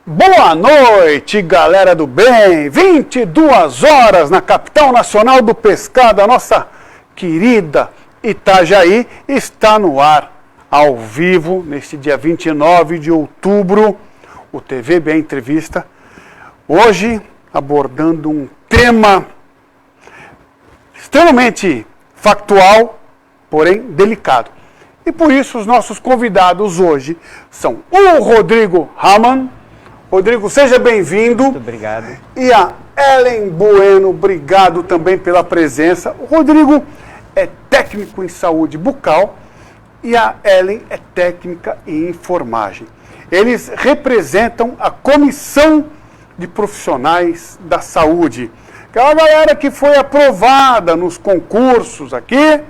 Boa noite, galera do bem! 22 horas na capital nacional do pescado, a nossa querida Itajaí está no ar, ao vivo, neste dia 29 de outubro, o TV Bem Entrevista, hoje abordando um tema extremamente factual, porém delicado. E por isso os nossos convidados hoje são o Rodrigo Hamann. Rodrigo, seja bem-vindo. Muito obrigado. E a Ellen Bueno, obrigado também pela presença. O Rodrigo é técnico em saúde bucal e a Ellen é técnica em enfermagem. Eles representam a Comissão de Profissionais da Saúde, aquela galera que foi aprovada nos concursos aqui,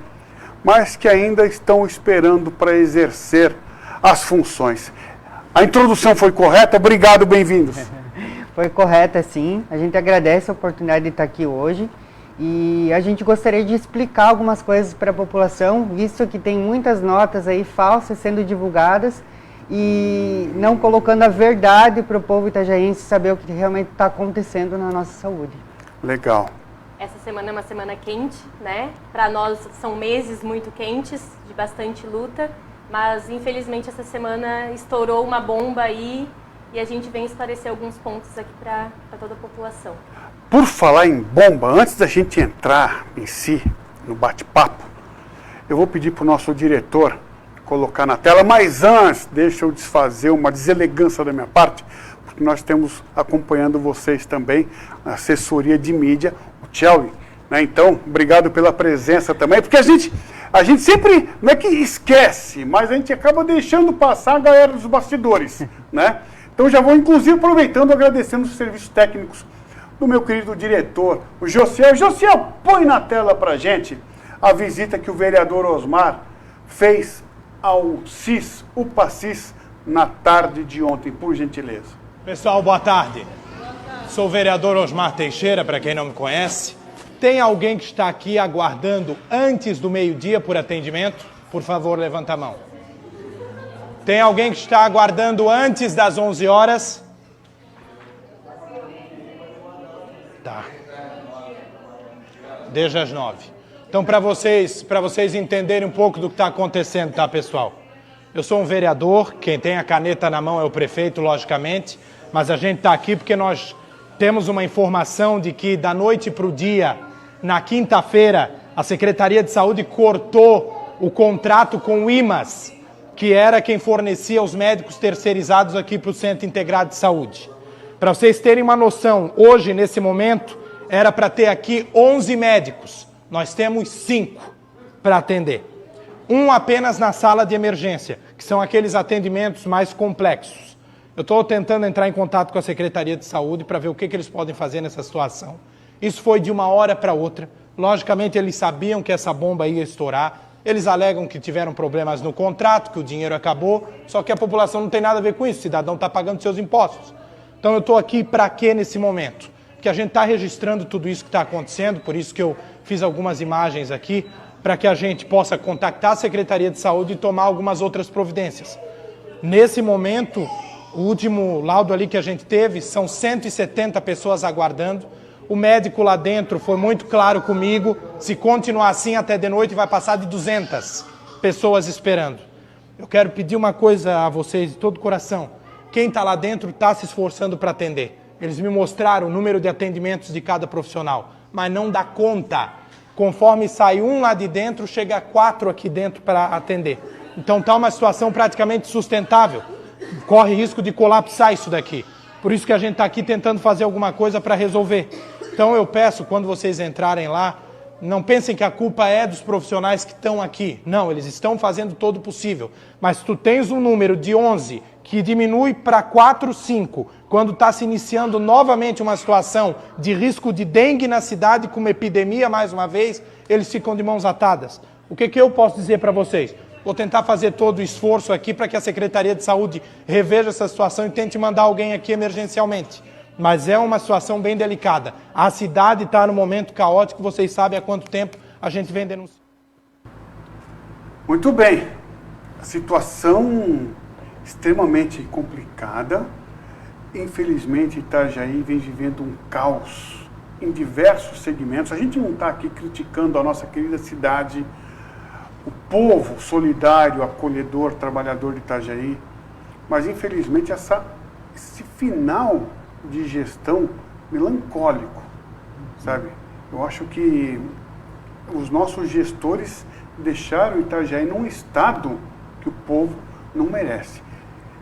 mas que ainda estão esperando para exercer as funções. A introdução foi correta? Obrigado, bem-vindos. Foi correta, sim. A gente agradece a oportunidade de estar aqui hoje e a gente gostaria de explicar algumas coisas para a população, visto que tem muitas notas aí falsas sendo divulgadas e não colocando a verdade para o povo itajaense saber o que realmente está acontecendo na nossa saúde. Legal. Essa semana é uma semana quente, né? Para nós são meses muito quentes, de bastante luta. Mas, infelizmente, essa semana estourou uma bomba aí e a gente vem esclarecer alguns pontos aqui para toda a população. Por falar em bomba, antes da gente entrar em si, no bate-papo, eu vou pedir para o nosso diretor colocar na tela, mas antes, deixa eu desfazer uma deselegância da minha parte, porque nós temos acompanhando vocês também, a assessoria de mídia, o Chelsea, né? Então, obrigado pela presença também, porque a gente sempre, não é que esquece, mas a gente acaba deixando passar a galera dos bastidores, né? Então já vou, inclusive, aproveitando, agradecendo os serviços técnicos do meu querido diretor, o Josiel. Josiel, põe na tela pra gente a visita que o vereador Osmar fez ao CIS, UPA-CIS, na tarde de ontem, por gentileza. Pessoal, boa tarde. Sou o vereador Osmar Teixeira, para quem não me conhece. Tem alguém que está aqui aguardando antes do meio-dia por atendimento? Por favor, levanta a mão. Tem alguém que está aguardando antes das 11 horas? Tá. Desde as 9. Então, para vocês entenderem um pouco do que está acontecendo, tá, pessoal? Eu sou um vereador, quem tem a caneta na mão é o prefeito, logicamente, mas a gente está aqui porque nós temos uma informação de que da noite para o dia, na quinta-feira, a Secretaria de Saúde cortou o contrato com o IMAS, que era quem fornecia os médicos terceirizados aqui para o Centro Integrado de Saúde. Para vocês terem uma noção, hoje, nesse momento, era para ter aqui 11 médicos. Nós temos 5 para atender. Um apenas na sala de emergência, que são aqueles atendimentos mais complexos. Eu estou tentando entrar em contato com a Secretaria de Saúde para ver o que eles podem fazer nessa situação. Isso foi de uma hora para outra. Logicamente, eles sabiam que essa bomba ia estourar. Eles alegam que tiveram problemas no contrato, que o dinheiro acabou. Só que a população não tem nada a ver com isso. O cidadão está pagando seus impostos. Então, eu estou aqui para quê nesse momento? Porque a gente está registrando tudo isso que está acontecendo. Por isso que eu fiz algumas imagens aqui, para que a gente possa contactar a Secretaria de Saúde e tomar algumas outras providências. Nesse momento, o último laudo ali que a gente teve, são 170 pessoas aguardando. O médico lá dentro foi muito claro comigo, se continuar assim até de noite vai passar de 200 pessoas esperando. Eu quero pedir uma coisa a vocês de todo o coração. Quem está lá dentro está se esforçando para atender. Eles me mostraram o número de atendimentos de cada profissional, mas não dá conta. Conforme sai um lá de dentro, chega 4 aqui dentro para atender. Então está uma situação praticamente sustentável. Corre risco de colapsar isso daqui. Por isso que a gente está aqui tentando fazer alguma coisa para resolver. Então eu peço, quando vocês entrarem lá, não pensem que a culpa é dos profissionais que estão aqui. Não, eles estão fazendo todo o possível. Mas tu tens um número de 11 que diminui para 4, 5, quando está se iniciando novamente uma situação de risco de dengue na cidade, com uma epidemia mais uma vez, eles ficam de mãos atadas. O que eu posso dizer para vocês? Vou tentar fazer todo o esforço aqui para que a Secretaria de Saúde reveja essa situação e tente mandar alguém aqui emergencialmente. Mas é uma situação bem delicada. A cidade está no momento caótico, vocês sabem há quanto tempo a gente vem denunciando. Muito bem. A situação extremamente complicada. Infelizmente, Itajaí vem vivendo um caos em diversos segmentos. A gente não está aqui criticando a nossa querida cidade, o povo solidário, acolhedor, trabalhador de Itajaí, mas infelizmente esse final de gestão melancólico, sabe? Eu acho que os nossos gestores deixaram Itajaí num estado que o povo não merece.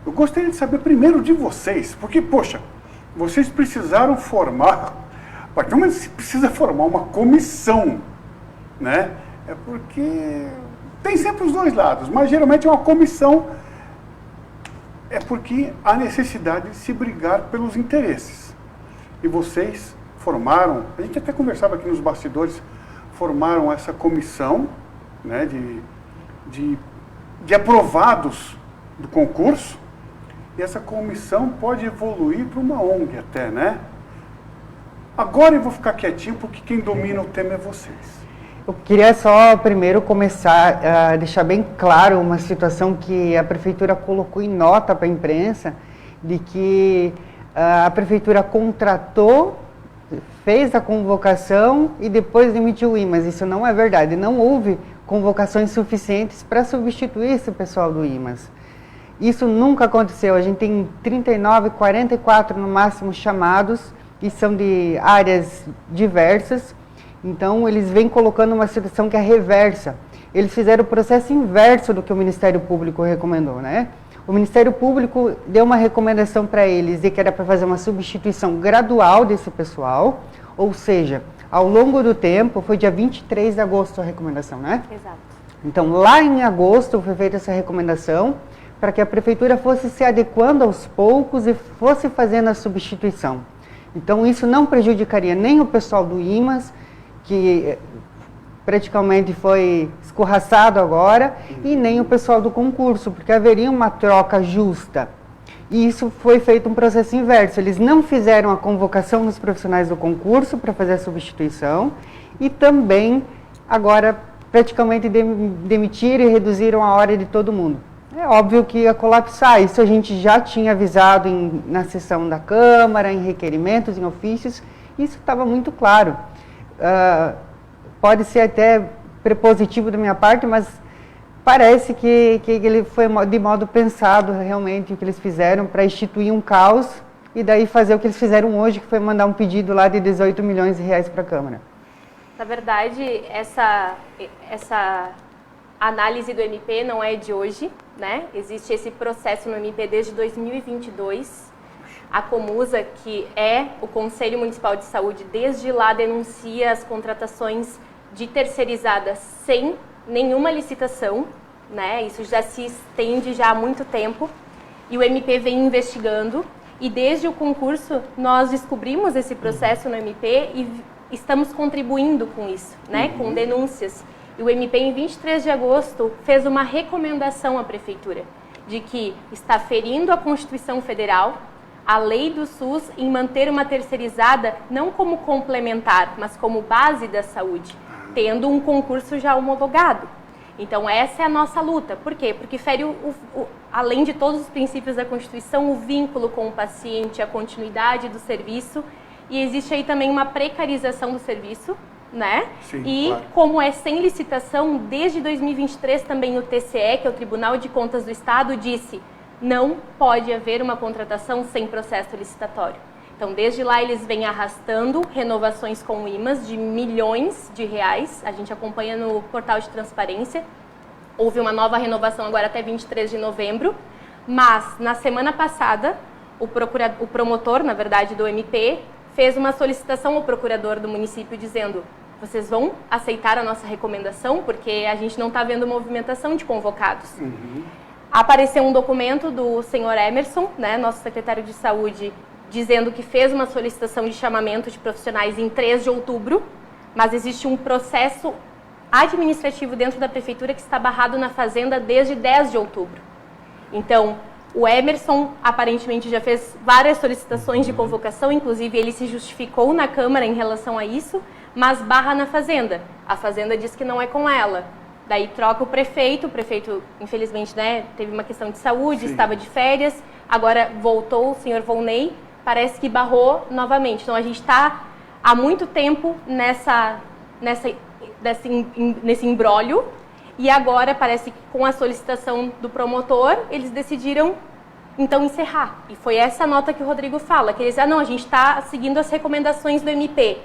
Eu gostaria de saber primeiro de vocês, porque, poxa, vocês precisaram formar, mas se precisa formar uma comissão, né? É porque tem sempre os dois lados, mas geralmente é uma comissão, é porque há necessidade de se brigar pelos interesses. E vocês formaram, a gente até conversava aqui nos bastidores, formaram essa comissão, né, de aprovados do concurso, e essa comissão pode evoluir para uma ONG até, né? Agora eu vou ficar quietinho, porque quem domina o tema é vocês. Eu queria só primeiro começar a deixar bem claro uma situação que a Prefeitura colocou em nota para a imprensa, de que a Prefeitura contratou, fez a convocação e depois demitiu o IMAS. Isso não é verdade, não houve convocações suficientes para substituir esse pessoal do IMAS. Isso nunca aconteceu, a gente tem 39, 44 no máximo chamados, que são de áreas diversas, então eles vêm colocando uma situação que é reversa. Eles fizeram o processo inverso do que o Ministério Público recomendou, né? O Ministério Público deu uma recomendação para eles de que era para fazer uma substituição gradual desse pessoal, ou seja, ao longo do tempo, foi dia 23 de agosto a recomendação, né? Exato. Então, lá em agosto foi feita essa recomendação para que a Prefeitura fosse se adequando aos poucos e fosse fazendo a substituição. Então, isso não prejudicaria nem o pessoal do IMAS, que praticamente foi escorraçado agora, e nem o pessoal do concurso, porque haveria uma troca justa. E isso foi feito um processo inverso. Eles não fizeram a convocação dos profissionais do concurso para fazer a substituição e também agora praticamente demitiram e reduziram a hora de todo mundo. É óbvio que ia colapsar. Isso a gente já tinha avisado na sessão da Câmara, em requerimentos, em ofícios. Isso estava muito claro. Pode ser até prepositivo da minha parte, mas parece que ele foi de modo pensado realmente o que eles fizeram para instituir um caos e daí fazer o que eles fizeram hoje, que foi mandar um pedido lá de 18 milhões de reais para a Câmara. Na verdade, essa análise do MP não é de hoje, né? Existe esse processo no MP desde 2022. A Comusa, que é o Conselho Municipal de Saúde, desde lá denuncia as contratações de terceirizadas sem nenhuma licitação, né? Isso já se estende já há muito tempo e o MP vem investigando e desde o concurso nós descobrimos esse processo no MP e estamos contribuindo com isso, né? Com denúncias. E o MP em 23 de agosto fez uma recomendação à Prefeitura de que está ferindo a Constituição Federal, a lei do SUS em manter uma terceirizada não como complementar, mas como base da saúde, tendo um concurso já homologado. Então essa é a nossa luta. Por quê? Porque fere, além de todos os princípios da Constituição, o vínculo com o paciente, a continuidade do serviço, e existe aí também uma precarização do serviço, né? Sim, e claro. Como é sem licitação, desde 2023 também o TCE, que é o Tribunal de Contas do Estado, disse não pode haver uma contratação sem processo licitatório. Então, desde lá, eles vêm arrastando renovações com o IMAS de milhões de reais. A gente acompanha no portal de transparência. Houve uma nova renovação agora até 23 de novembro. Mas, na semana passada, o promotor, na verdade, do MP, fez uma solicitação ao procurador do município dizendo: vocês vão aceitar a nossa recomendação? Porque a gente não está vendo movimentação de convocados. Apareceu um documento do senhor Emerson, né, nosso secretário de saúde, dizendo que fez uma solicitação de chamamento de profissionais em 3 de outubro, mas existe um processo administrativo dentro da prefeitura que está barrado na Fazenda desde 10 de outubro. Então, o Emerson aparentemente já fez várias solicitações de convocação, inclusive ele se justificou na Câmara em relação a isso, mas barra na Fazenda. A Fazenda diz que não é com ela. Daí troca o prefeito infelizmente, né, teve uma questão de saúde, Sim. estava de férias, agora voltou o senhor Volney, parece que barrou novamente. Então a gente está há muito tempo nesse imbróglio, e agora parece que com a solicitação do promotor, eles decidiram então encerrar. E foi essa nota que o Rodrigo fala, que eles, a gente está seguindo as recomendações do MP.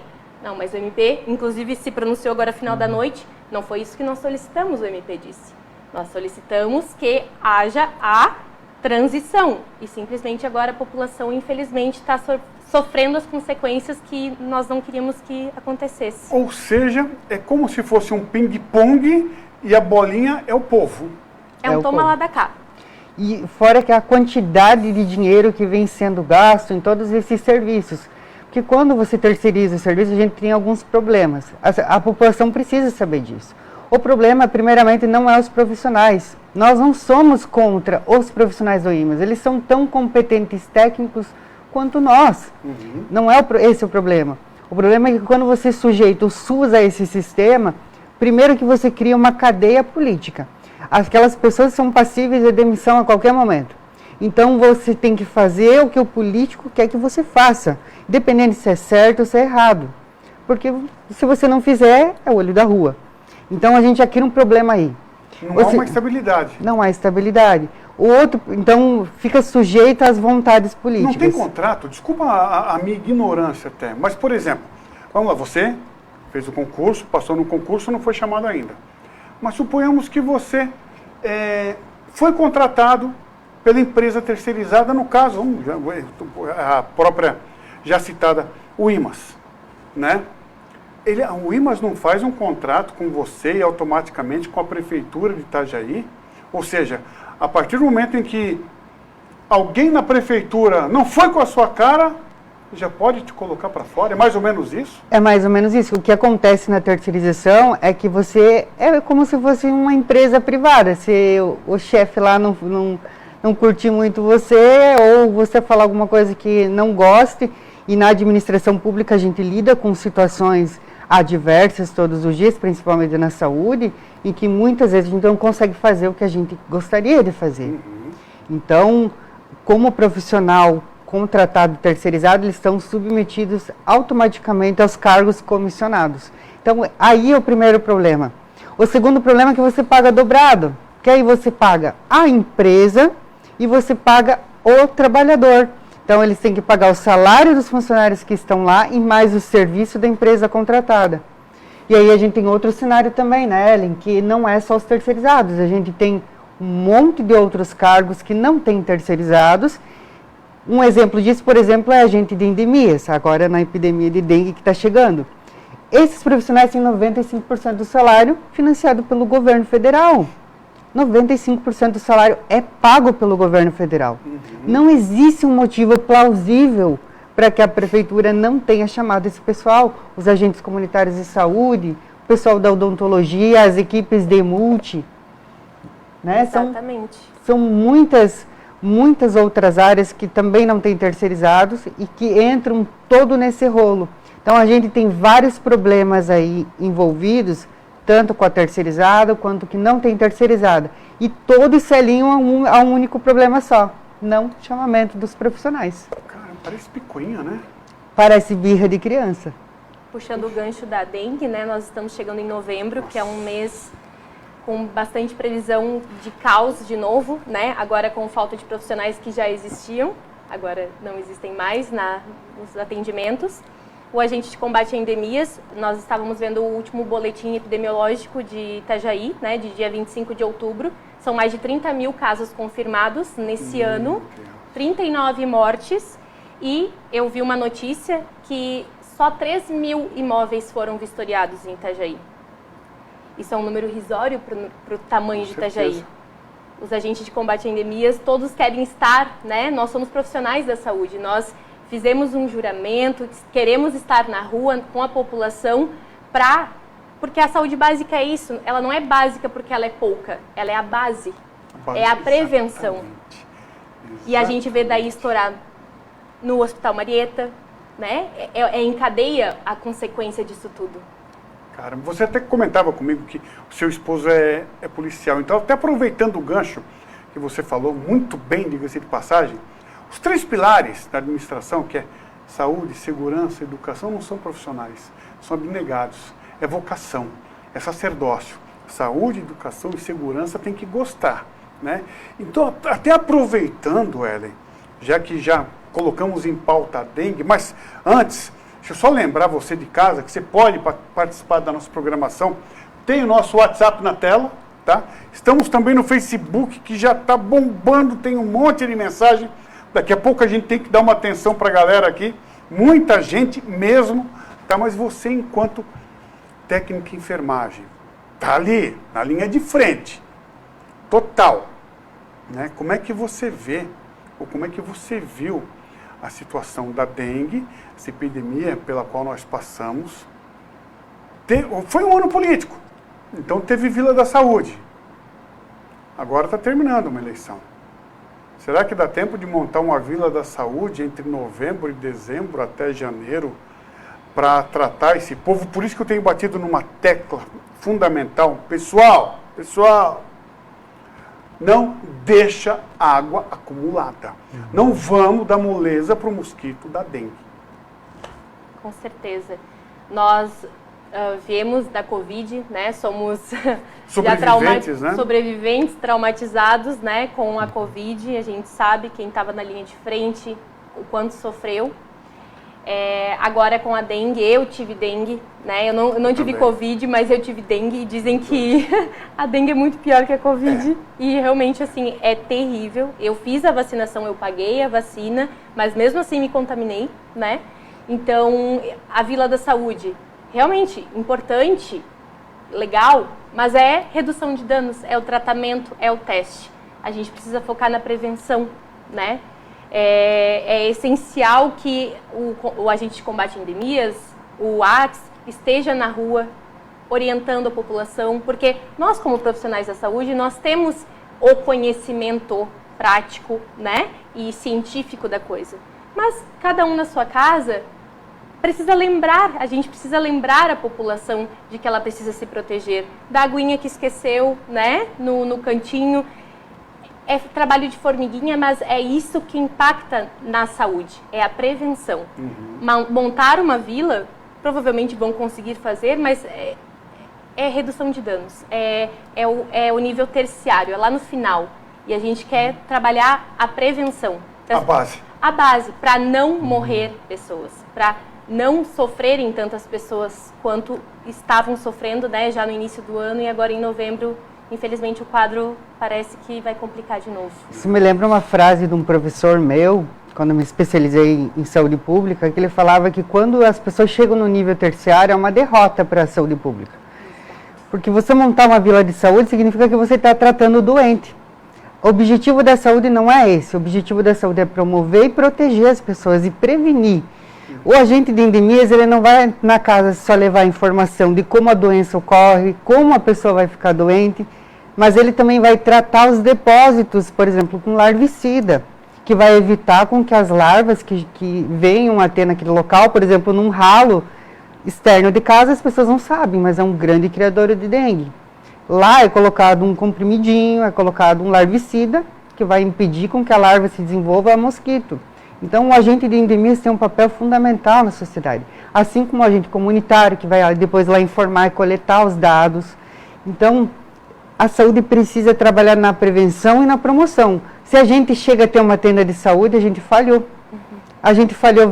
Não, mas o MP, inclusive, se pronunciou agora no final da noite, não foi isso que nós solicitamos, o MP disse. Nós solicitamos que haja a transição, e simplesmente agora a população, infelizmente, está sofrendo as consequências que nós não queríamos que acontecesse. Ou seja, é como se fosse um ping-pong e a bolinha é o povo. É um o toma povo. lá da cá. E fora que a quantidade de dinheiro que vem sendo gasto em todos esses serviços. Porque quando você terceiriza o serviço, a gente tem alguns problemas. A população precisa saber disso. O problema, primeiramente, não é os profissionais. Nós não somos contra os profissionais do IMAS. Eles são tão competentes técnicos quanto nós. Não é esse o problema. O problema é que quando você sujeita o SUS a esse sistema, primeiro que você cria uma cadeia política. Aquelas pessoas são passíveis de demissão a qualquer momento. Então você tem que fazer o que o político quer que você faça, independente se é certo ou se é errado. Porque se você não fizer, é o olho da rua. Então a gente já cria um problema aí. Não há uma estabilidade. Não há estabilidade. O outro, então, fica sujeito às vontades políticas. Não tem contrato, desculpa a minha ignorância até, mas, por exemplo, vamos lá, você fez o concurso, passou no concurso, não foi chamado ainda. Mas suponhamos que você foi contratado pela empresa terceirizada, no caso, a própria já citada, o IMAS, né? O IMAS não faz um contrato com você e automaticamente com a prefeitura de Itajaí? Ou seja, a partir do momento em que alguém na prefeitura não foi com a sua cara, já pode te colocar para fora? É mais ou menos isso? É mais ou menos isso. O que acontece na terceirização é que você é como se fosse uma empresa privada. Se o chefe lá não curtir muito você, ou você falar alguma coisa que não goste, e na administração pública a gente lida com situações adversas todos os dias, principalmente na saúde, em que muitas vezes a gente não consegue fazer o que a gente gostaria de fazer. Então, como profissional contratado terceirizado, eles estão submetidos automaticamente aos cargos comissionados. Então, aí é o primeiro problema. O segundo problema é que você paga dobrado, que aí você paga a empresa e você paga o trabalhador. Então, eles têm que pagar o salário dos funcionários que estão lá e mais o serviço da empresa contratada. E aí a gente tem outro cenário também, né, Ellen, que não é só os terceirizados. A gente tem um monte de outros cargos que não tem terceirizados. Um exemplo disso, por exemplo, é a gente de endemias, agora na epidemia de dengue que está chegando. Esses profissionais têm 95% do salário financiado pelo governo federal. 95% do salário é pago pelo governo federal. Não existe um motivo plausível para que a prefeitura não tenha chamado esse pessoal, os agentes comunitários de saúde, o pessoal da odontologia, as equipes de multi. Né? Exatamente. São muitas outras áreas que também não têm terceirizados e que entram todo nesse rolo. Então a gente tem vários problemas aí envolvidos, tanto com a terceirizada quanto que não tem terceirizada. E todos se alinham a um único problema só, não chamamento dos profissionais. Cara, parece picuinha, né? Parece birra de criança. Puxando o gancho da dengue, né, nós estamos chegando em novembro, que é um mês com bastante previsão de caos de novo, né? Agora com falta de profissionais que já existiam, agora não existem mais nos atendimentos. O agente de combate a endemias, nós estávamos vendo o último boletim epidemiológico de Itajaí, né, de dia 25 de outubro. São mais de 30 mil casos confirmados nesse ano, 39 mortes, e eu vi uma notícia que só 3 mil imóveis foram vistoriados em Itajaí. Isso é um número irrisório para o tamanho de Itajaí. Os agentes de combate a endemias, todos querem estar, né? Nós somos profissionais da saúde, nós fizemos um juramento, queremos estar na rua com a população porque a saúde básica é isso, ela não é básica porque ela é pouca, ela é a base, é a prevenção. Exatamente. E a gente vê daí estourar no Hospital Marieta, né? É em cadeia a consequência disso tudo. Cara, você até comentava comigo que o seu esposo é policial. Então, até aproveitando o gancho que você falou, muito bem, diga-se de passagem, os 3 pilares da administração, que é saúde, segurança, educação, não são profissionais, são abnegados. É vocação, é sacerdócio. Saúde, educação e segurança tem que gostar, né? Então, até aproveitando, Ellen, já que já colocamos em pauta a dengue, mas antes, deixa eu só lembrar você de casa que você pode participar da nossa programação. Tem o nosso WhatsApp na tela, tá? Estamos também no Facebook, que já está bombando, tem um monte de mensagem. Daqui a pouco a gente tem que dar uma atenção para a galera aqui, muita gente mesmo, tá? Mas você, enquanto técnica em enfermagem, tá ali, na linha de frente, total, né? Como é que você vê, ou como é que você viu a situação da dengue, essa epidemia pela qual nós passamos? Foi um ano político, então teve Vila da Saúde. Agora está terminando uma eleição. Será que dá tempo de montar uma Vila da Saúde entre novembro e dezembro até janeiro para tratar esse povo? Por isso que eu tenho batido numa tecla fundamental. Pessoal, não deixa água acumulada. Não vamos dar moleza para o mosquito da dengue. Com certeza. Nós viemos da Covid, né? Somos sobreviventes, né? Sobreviventes, traumatizados, né? Com a Covid. A gente sabe quem estava na linha de frente, o quanto sofreu. Agora com a dengue, eu tive dengue, né? Eu não tive Covid, mas eu tive dengue. Dizem que a dengue é muito pior que a Covid. E realmente, assim, é terrível. Eu fiz a vacinação, eu paguei a vacina, mas mesmo assim me contaminei, né? Então, a Vila da Saúde, realmente importante, legal, mas é redução de danos, é o tratamento, é o teste. A gente precisa focar na prevenção, né? É essencial que o agente de combate a endemias, o ACS, esteja na rua orientando a população, porque nós, como profissionais da saúde, nós temos o conhecimento prático, né, e científico da coisa. Mas cada um na sua casa precisa lembrar, a gente precisa lembrar a população de que ela precisa se proteger da aguinha que esqueceu, né, no cantinho. É trabalho de formiguinha, mas é isso que impacta na saúde, é a prevenção. Montar uma vila, provavelmente vão conseguir fazer, mas é redução de danos, é o nível terciário, é lá no final. E a gente quer trabalhar a prevenção. A base, para não morrer pessoas, para não sofrerem tantas pessoas quanto estavam sofrendo, né, já no início do ano, e agora em novembro, infelizmente, o quadro parece que vai complicar de novo. Isso me lembra uma frase de um professor meu, quando eu me especializei em saúde pública, que ele falava que quando as pessoas chegam no nível terciário, é uma derrota para a saúde pública. Porque você montar uma vila de saúde significa que você está tratando o doente. O objetivo da saúde não é esse. O objetivo da saúde é promover e proteger as pessoas e prevenir. O agente de endemias, ele não vai na casa só levar informação de como a doença ocorre, como a pessoa vai ficar doente, mas ele também vai tratar os depósitos, por exemplo, com larvicida, que vai evitar com que as larvas que venham a ter naquele local, por exemplo, num ralo externo de casa, as pessoas não sabem, mas é um grande criador de dengue. Lá é colocado um comprimidinho, é colocado um larvicida, que vai impedir com que a larva se desenvolva a mosquito. Então, o agente de endemias tem um papel fundamental na sociedade, assim como o agente comunitário, que vai depois lá informar e coletar os dados. Então, a saúde precisa trabalhar na prevenção e na promoção. Se a gente chega a ter uma tenda de saúde, a gente falhou. A gente falhou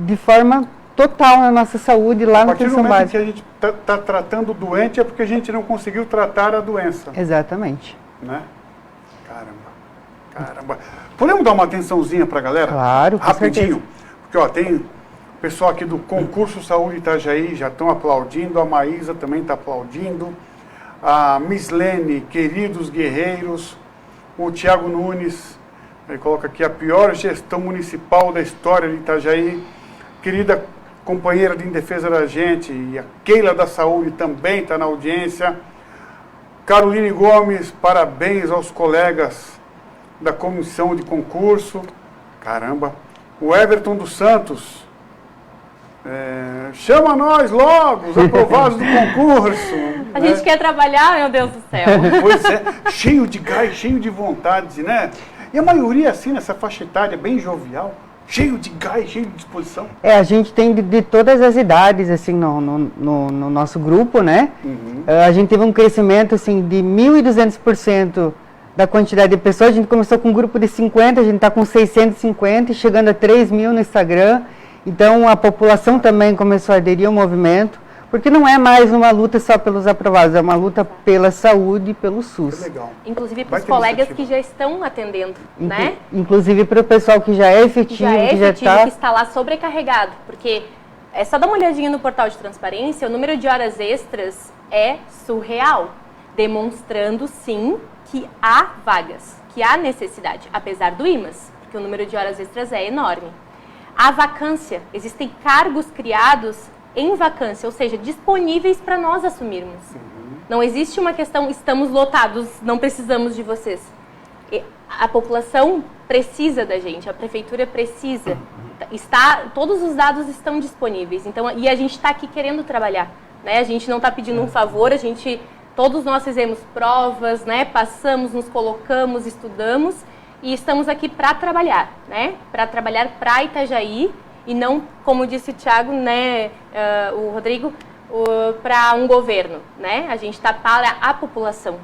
de forma total na nossa saúde lá na atenção básica. A partir do momento que a gente está tratando o doente, é porque a gente não conseguiu tratar a doença. Exatamente. Né? Caramba. Podemos dar uma atençãozinha para a galera? Claro, com rapidinho. certeza. Porque ó, tem o pessoal aqui do Concurso Saúde Itajaí, já estão aplaudindo, a Maísa também está aplaudindo, a Mislene, queridos guerreiros, o Tiago Nunes, ele coloca aqui a pior gestão municipal da história de Itajaí, querida companheira de defesa da gente, e a Keila da Saúde também está na audiência. Caroline Gomes, parabéns aos colegas da comissão de concurso. Caramba. O Everton dos Santos, Chama nós logo, os aprovados do concurso. A gente quer trabalhar, meu Deus do céu. Pois é, cheio de gás, cheio de vontade, né? E a maioria, assim, nessa faixa etária, bem jovial, cheio de gás, cheio de disposição. A gente tem de todas as idades, assim, no nosso grupo, né? A gente teve um crescimento, assim, de 1.200% da quantidade de pessoas. A gente começou com um grupo de 50, a gente está com 650, chegando a 3.000 no Instagram. Então, a população também começou a aderir ao movimento, porque não é mais uma luta só pelos aprovados, é uma luta pela saúde e pelo SUS. Que legal. Inclusive para os colegas que já estão atendendo, né? Inclusive para o pessoal que já é efetivo, que está lá sobrecarregado, porque é só dar uma olhadinha no portal de transparência, o número de horas extras é surreal, demonstrando sim que há vagas, que há necessidade, apesar do IMAS, porque o número de horas extras é enorme. Há vacância, existem cargos criados em vacância, ou seja, disponíveis para nós assumirmos. Não existe uma questão, estamos lotados, não precisamos de vocês. A população precisa da gente, a prefeitura precisa. Todos os dados estão disponíveis, então, e a gente está aqui querendo trabalhar. Né? A gente não está pedindo um favor, todos nós fizemos provas, né? Passamos, nos colocamos, estudamos e estamos aqui para trabalhar, né? Para trabalhar para Itajaí e não, como disse o Thiago, né, o Rodrigo, para um governo, né? A gente está para a população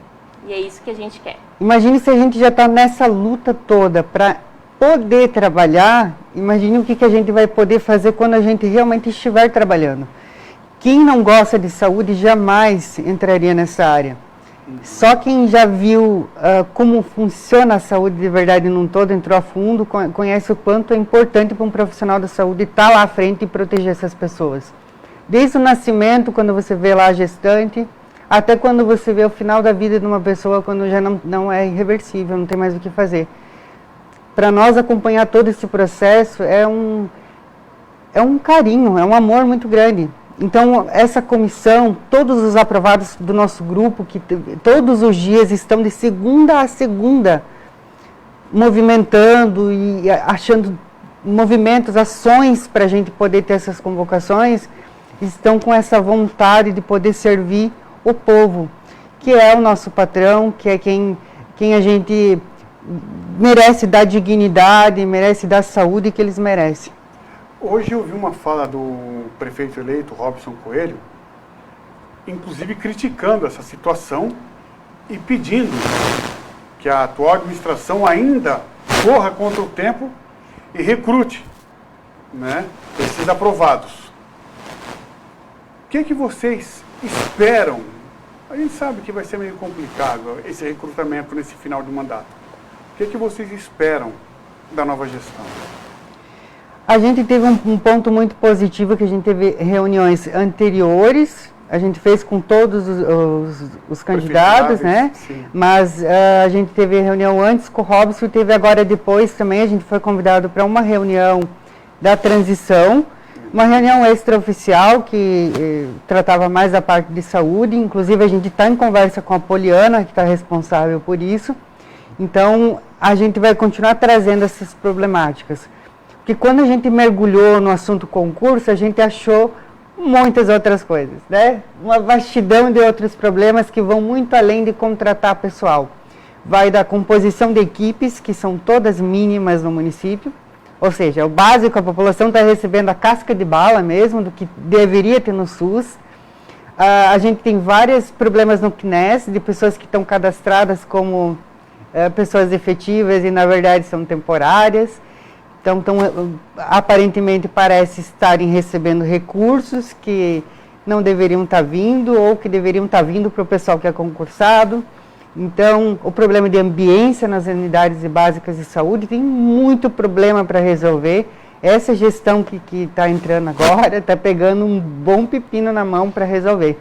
e é isso que a gente quer. Imagine se a gente já está nessa luta toda para poder trabalhar, imagine o que a gente vai poder fazer quando a gente realmente estiver trabalhando. Quem não gosta de saúde jamais entraria nessa área. Só quem já viu como funciona a saúde de verdade num todo, entrou a fundo, conhece o quanto é importante para um profissional da saúde estar lá à frente e proteger essas pessoas. Desde o nascimento, quando você vê lá a gestante, até quando você vê o final da vida de uma pessoa, quando já não é irreversível, não tem mais o que fazer. Para nós acompanhar todo esse processo é um carinho, é um amor muito grande. Então, essa comissão, todos os aprovados do nosso grupo, que todos os dias estão de segunda a segunda, movimentando e achando movimentos, ações para a gente poder ter essas convocações, estão com essa vontade de poder servir o povo, que é o nosso patrão, que é quem a gente merece dar dignidade, merece dar saúde que eles merecem. Hoje eu vi uma fala do prefeito eleito, Robson Coelho, inclusive criticando essa situação e pedindo que a atual administração ainda corra contra o tempo e recrute, né, esses aprovados. O que vocês esperam? A gente sabe que vai ser meio complicado esse recrutamento nesse final de mandato. O que vocês esperam da nova gestão? A gente teve um ponto muito positivo, que a gente teve reuniões anteriores, a gente fez com todos os candidatos, né? Sim. Mas a gente teve reunião antes com o Robson e teve agora depois também, a gente foi convidado para uma reunião da transição, uma reunião extraoficial que tratava mais da parte de saúde, inclusive a gente está em conversa com a Poliana, que está responsável por isso, então a gente vai continuar trazendo essas problemáticas. Porque quando a gente mergulhou no assunto concurso, a gente achou muitas outras coisas, né? Uma vastidão de outros problemas que vão muito além de contratar pessoal. Vai da composição de equipes, que são todas mínimas no município, ou seja, o básico, a população está recebendo a casca de bala mesmo, do que deveria ter no SUS. A gente tem vários problemas no CNES, de pessoas que estão cadastradas como pessoas efetivas e na verdade são temporárias. Então, aparentemente parece estarem recebendo recursos que não deveriam estar vindo ou que deveriam estar vindo para o pessoal que é concursado. Então, o problema de ambiência nas unidades básicas de saúde, tem muito problema para resolver. Essa gestão que está entrando agora está pegando um bom pepino na mão para resolver.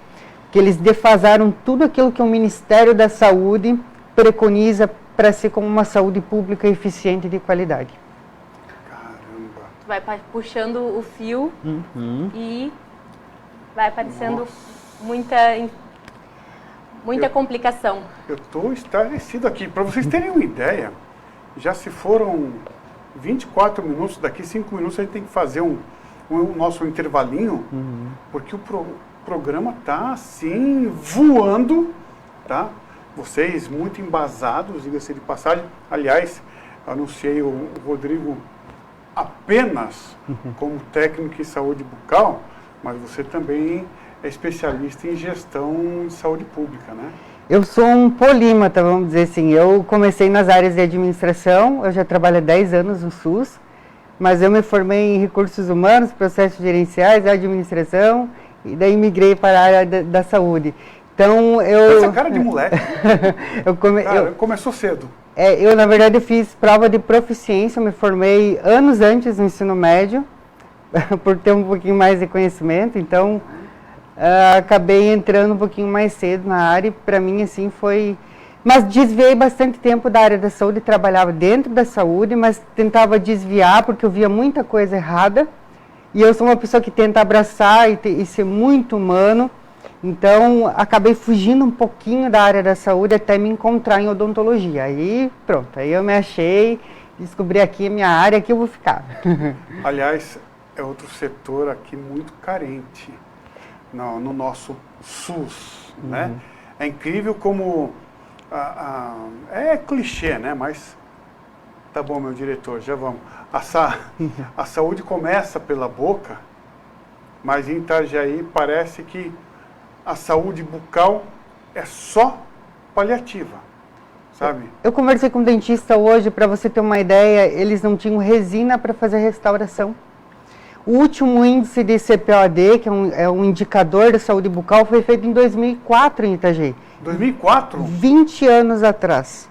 Que eles defasaram tudo aquilo que o Ministério da Saúde preconiza para ser como uma saúde pública eficiente e de qualidade. Vai puxando o fio e vai aparecendo muita complicação. Eu estou estarrecido aqui. Para vocês terem uma ideia, já se foram 24 minutos, daqui 5 minutos a gente tem que fazer o nosso intervalinho, porque o programa está assim, voando, tá? Vocês muito embasados, diga-se de passagem. Aliás, anunciei o Rodrigo apenas como técnico em saúde bucal, mas você também é especialista em gestão de saúde pública, né? Eu sou um polímata, vamos dizer assim. Eu comecei nas áreas de administração, eu já trabalho há 10 anos no SUS, mas eu me formei em recursos humanos, processos gerenciais, administração, e daí migrei para a área da saúde. Então, Essa cara de moleque. Começou cedo. Eu, na verdade, fiz prova de proficiência, eu me formei anos antes do ensino médio, por ter um pouquinho mais de conhecimento, então acabei entrando um pouquinho mais cedo na área e para mim, assim, foi... Mas desviei bastante tempo da área da saúde, trabalhava dentro da saúde, mas tentava desviar porque eu via muita coisa errada, e eu sou uma pessoa que tenta abraçar e ser muito humano. Então, acabei fugindo um pouquinho da área da saúde até me encontrar em odontologia. Aí, pronto, aí eu me achei, descobri aqui a minha área, aqui eu vou ficar. Aliás, é outro setor aqui muito carente no nosso SUS, né? É incrível como... é clichê, né? Mas tá bom, meu diretor, já vamos. A saúde começa pela boca, mas em Itajaí parece que a saúde bucal é só paliativa, sabe? Eu conversei com um dentista hoje, para você ter uma ideia, eles não tinham resina para fazer restauração. O último índice de CPOAD, que é um indicador da saúde bucal, foi feito em 2004 em Itajaí. 2004? 20 anos atrás.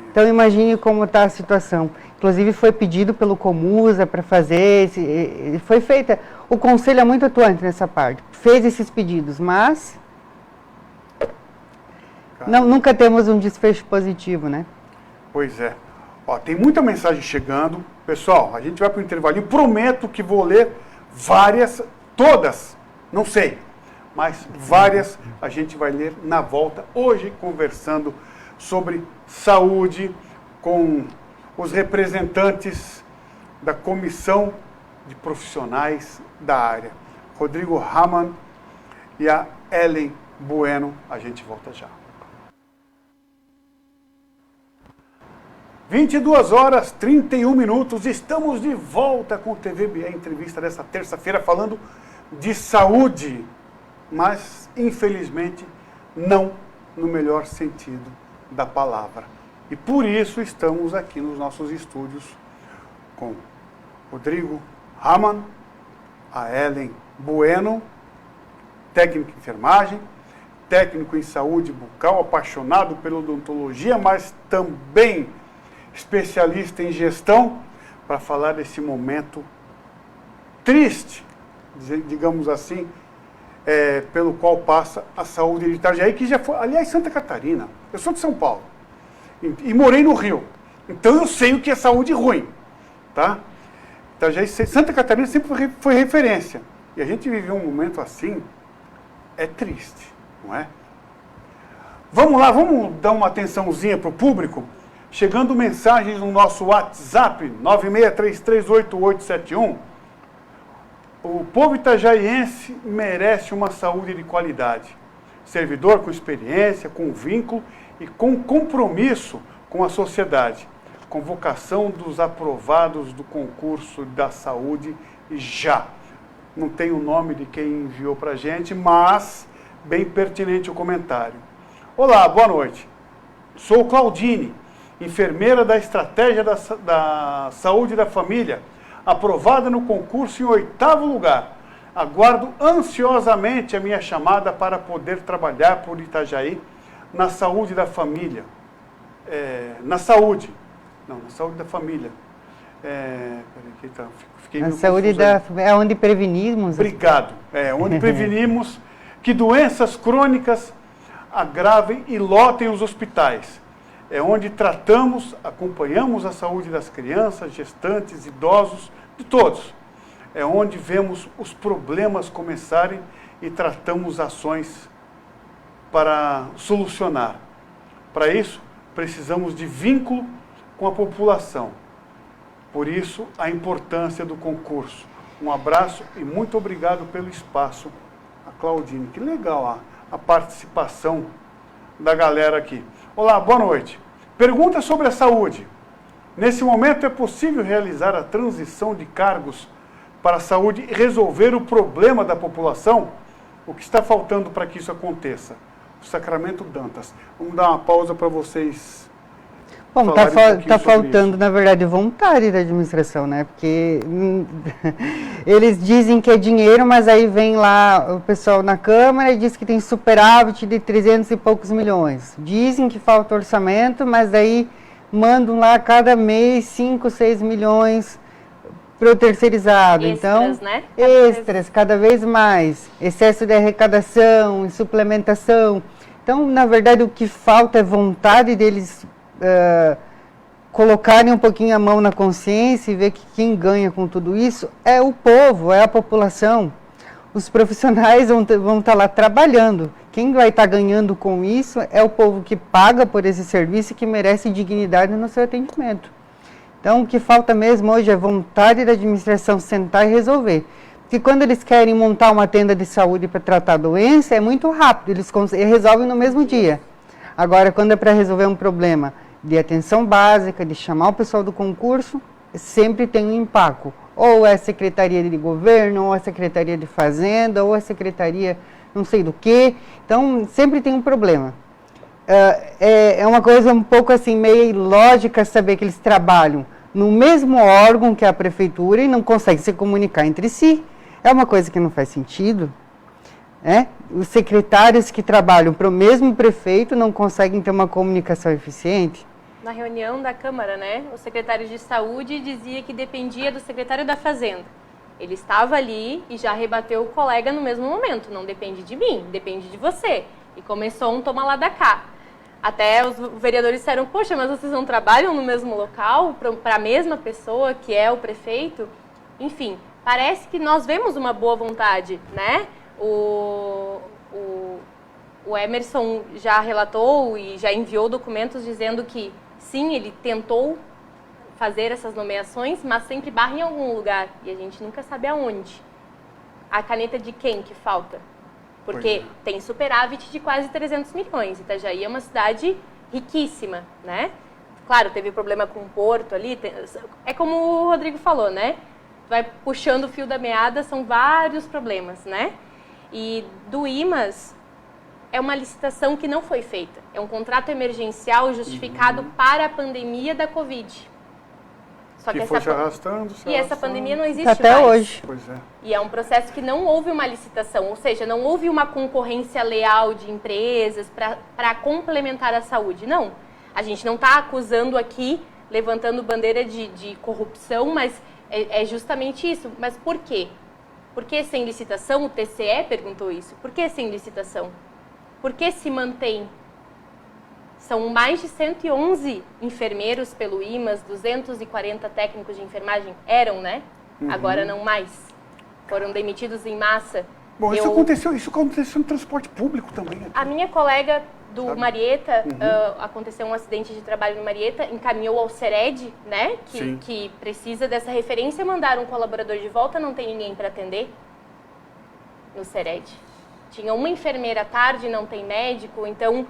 Então imagine como está a situação. Inclusive foi pedido pelo Comusa para fazer, foi feita. O conselho é muito atuante nessa parte, fez esses pedidos, mas nunca temos um desfecho positivo, né? Pois é. Ó, tem muita mensagem chegando. Pessoal, a gente vai para o intervalinho. Prometo que vou ler várias, todas, não sei, mas várias a gente vai ler na volta. Hoje, conversando sobre saúde com os representantes da Comissão de Profissionais da área, Rodrigo Hamann e a Ellen Bueno. A gente volta já. 22h31, estamos de volta com o TVBE Entrevista dessa terça-feira, falando de saúde, mas infelizmente não no melhor sentido da palavra. E por isso estamos aqui nos nossos estúdios com Rodrigo Hamann, a Ellen Bueno, técnico em enfermagem, técnico em saúde bucal, apaixonado pela odontologia, mas também especialista em gestão, para falar desse momento triste, digamos assim, pelo qual passa a saúde de Itajaí, que já foi, aliás, Santa Catarina. Eu sou de São Paulo e morei no Rio, então eu sei o que é saúde ruim, tá? Itajaí, Santa Catarina sempre foi referência, e a gente viveu um momento assim, é triste, não é? Vamos lá, vamos dar uma atençãozinha para o público, chegando mensagens no nosso WhatsApp, 96338871. O povo itajaiense merece uma saúde de qualidade. Servidor com experiência, com vínculo e com compromisso com a sociedade. Convocação dos aprovados do concurso da saúde já. Não tem o nome de quem enviou para a gente, mas bem pertinente o comentário. Olá, boa noite. Sou Claudine, enfermeira da Estratégia da Saúde da Família, aprovada no concurso em 8º lugar. Aguardo ansiosamente a minha chamada para poder trabalhar por Itajaí na saúde da família. Na saúde da família. Na saúde é onde prevenimos. Obrigado. Onde prevenimos que doenças crônicas agravem e lotem os hospitais. É onde tratamos, acompanhamos a saúde das crianças, gestantes, idosos, de todos. É onde vemos os problemas começarem e tratamos ações para solucionar. Para isso, precisamos de vínculo com a população. Por isso, a importância do concurso. Um abraço e muito obrigado pelo espaço, a Claudine. Que legal a participação da galera aqui. Olá, boa noite. Pergunta sobre a saúde. Nesse momento é possível realizar a transição de cargos para a saúde e resolver o problema da população? O que está faltando para que isso aconteça? O Sacramento Dantas. Vamos dar uma pausa para vocês. Bom, tá faltando, na verdade, vontade da administração, né? Porque eles dizem que é dinheiro, mas aí vem lá o pessoal na Câmara e diz que tem superávit de 300 e poucos milhões. Dizem que falta orçamento, mas aí mandam lá cada mês 5, 6 milhões para o terceirizado. Extras, então, né? Extras, cada vez mais. Excesso de arrecadação e suplementação. Então, na verdade, o que falta é vontade deles colocarem um pouquinho a mão na consciência e ver que quem ganha com tudo isso é o povo, é a população. Os profissionais vão estar lá trabalhando. Quem vai estar ganhando com isso é o povo que paga por esse serviço e que merece dignidade no seu atendimento. Então, o que falta mesmo hoje é vontade da administração sentar e resolver. Porque quando eles querem montar uma tenda de saúde para tratar a doença, é muito rápido, eles resolvem no mesmo dia. Agora, quando é para resolver um problema de atenção básica, de chamar o pessoal do concurso, sempre tem um impacto. Ou é a Secretaria de Governo, ou a Secretaria de Fazenda, ou a Secretaria não sei do que. Então, sempre tem um problema. É uma coisa um pouco assim, meio ilógica saber que eles trabalham no mesmo órgão que a Prefeitura e não conseguem se comunicar entre si. É uma coisa que não faz sentido. Os secretários que trabalham para o mesmo prefeito não conseguem ter uma comunicação eficiente. Na reunião da Câmara, né, o secretário de Saúde dizia que dependia do secretário da Fazenda. Ele estava ali e já rebateu o colega no mesmo momento. Não depende de mim, depende de você. E começou um toma lá da cá. Até os vereadores disseram, poxa, mas vocês não trabalham no mesmo local, para a mesma pessoa que é o prefeito? Enfim, parece que nós vemos uma boa vontade, né? O Emerson já relatou e já enviou documentos dizendo que, sim, ele tentou fazer essas nomeações, mas sempre barra em algum lugar e a gente nunca sabe aonde. A caneta de quem que falta? Porque tem superávit de quase 300 milhões. Itajaí é uma cidade riquíssima, né? Claro, teve problema com o porto ali. É como o Rodrigo falou, né? Vai puxando o fio da meada, são vários problemas, né? E do IMAS é uma licitação que não foi feita. É um contrato emergencial justificado para a pandemia da Covid. Só que foi se arrastando, essa pandemia não existe até mais. hoje. Pois é. E é um processo que não houve uma licitação, ou seja, não houve uma concorrência leal de empresas para complementar a saúde. Não. A gente não está acusando aqui, levantando bandeira de corrupção, mas é justamente isso. Mas por quê? Por que sem licitação? O TCE perguntou isso. Por que sem licitação? Por que se mantém? São mais de 111 enfermeiros pelo IMAS, 240 técnicos de enfermagem. Eram, né? Agora não mais. Foram demitidos em massa. Bom, isso aconteceu no transporte público também. Aqui. A minha colega do Marieta, aconteceu um acidente de trabalho no Marieta, encaminhou ao CERED, né? Que precisa dessa referência, mandaram um colaborador de volta, não tem ninguém para atender no CERED. Tinha uma enfermeira à tarde, não tem médico, então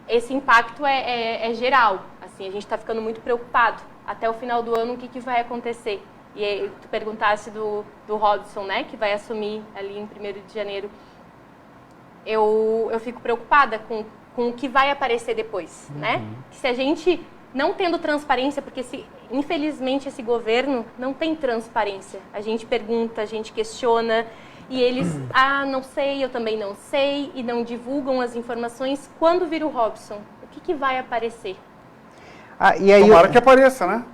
esse impacto é geral. Assim, a gente está ficando muito preocupado. Até o final do ano, o que vai acontecer? E aí, tu perguntasse do Robson, né, que vai assumir ali em 1º de janeiro. Eu fico preocupada com o que vai aparecer depois, né? Se a gente não tendo transparência, porque infelizmente esse governo não tem transparência. A gente pergunta, a gente questiona e eles, não sei, eu também não sei, e não divulgam as informações. Quando vira o Robson, o que vai aparecer? E aí tomara que apareça, né?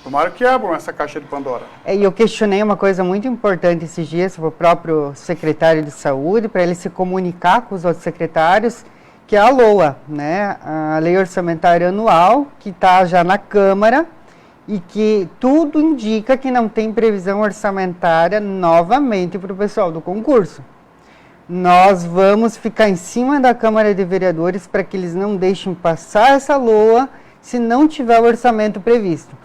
Tomara que abram essa caixa de Pandora. E eu questionei uma coisa muito importante esses dias para o próprio secretário de Saúde, para ele se comunicar com os outros secretários, que é a LOA, né? A Lei Orçamentária Anual, que está já na Câmara e que tudo indica que não tem previsão orçamentária novamente para o pessoal do concurso. Nós vamos ficar em cima da Câmara de Vereadores para que eles não deixem passar essa LOA se não tiver o orçamento previsto.